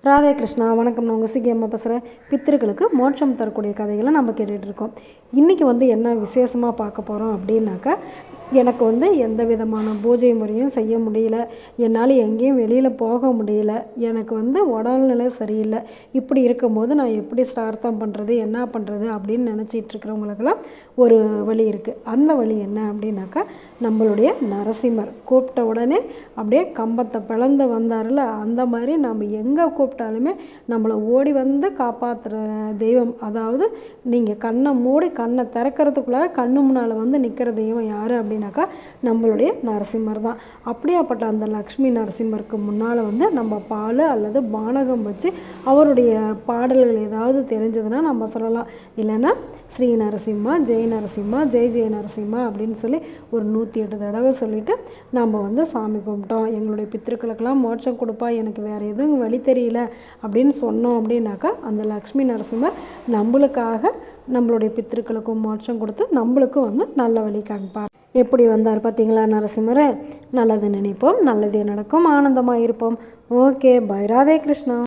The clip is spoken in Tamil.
ராதே கிருஷ்ணா. வணக்கம். நான் உங்கள் சிகி அம்மா பேசுகிறேன். பித்திருக்களுக்கு மோட்சம் தரக்கூடிய கதைகளை நம்ம கேட்டுட்ருக்கோம். இன்றைக்கி என்ன விசேஷமாக பார்க்க போகிறோம் அப்படின்னாக்கா, எனக்கு எந்த விதமான பூஜை முறையும் செய்ய முடியல, என்னால் எங்கேயும் வெளியில் போக முடியல, எனக்கு உடல்நிலை சரியில்லை, இப்படி இருக்கும்போது நான் எப்படி ஸ்ரார்த்தம் பண்ணுறது, என்ன பண்ணுறது அப்படின்னு நினச்சிட்டு இருக்கிறவங்களுக்கெல்லாம் ஒரு வழி இருக்குது. அந்த வழி என்ன அப்படின்னாக்கா, நம்மளுடைய நரசிம்மர் கூப்பிட்ட உடனே அப்படியே கம்பத்தை பிளந்து வந்தார்ல, அந்த மாதிரி நம்ம எங்கே கூப்பிட்டாலுமே நம்மளை ஓடி காப்பாற்றுற தெய்வம். அதாவது நீங்கள் கண்ணை மூடி கண்ணை திறக்கிறதுக்குள்ளார கண்ணு முன்னால் நிற்கிற தெய்வம் யார் அப்படின்னாக்கா நம்மளுடைய நரசிம்மர் தான். அப்படியாப்பட்ட அந்த லக்ஷ்மி நரசிம்மருக்கு முன்னால் நம்ம பால் அல்லது பானகம் வச்சு அவருடைய பாடல்கள் ஏதாவது தெரிஞ்சதுன்னா நம்ம சொல்லலாம். இல்லைன்னா ஸ்ரீ நரசிம்மா, ஜெய் நரசிம்மா, ஜெய் ஜெய் நரசிம்மா அப்படின்னு சொல்லி ஒரு 108 தடவை சொல்லிவிட்டு நம்ம சாமி கும்பிட்டோம், எங்களுடைய பித்திருக்களுக்கெல்லாம் மோட்சம் கொடுப்பா, எனக்கு வேறு எதுவும் வழி தெரியல அப்படின்னு சொன்னோம் அப்படின்னாக்கா அந்த லக்ஷ்மி நரசிம்மர் நம்மளுக்காக நம்மளுடைய பித்திருக்களுக்கும் மோட்சம் கொடுத்து நம்மளுக்கும் நல்ல வழி காமிப்பார். எப்படி வந்தார் பார்த்தீங்களா நரசிம்மர்? நல்லது நினைப்போம், நல்லதே நடக்கும், ஆனந்தமாக இருப்போம். Okay, bye. ராதே கிருஷ்ணா.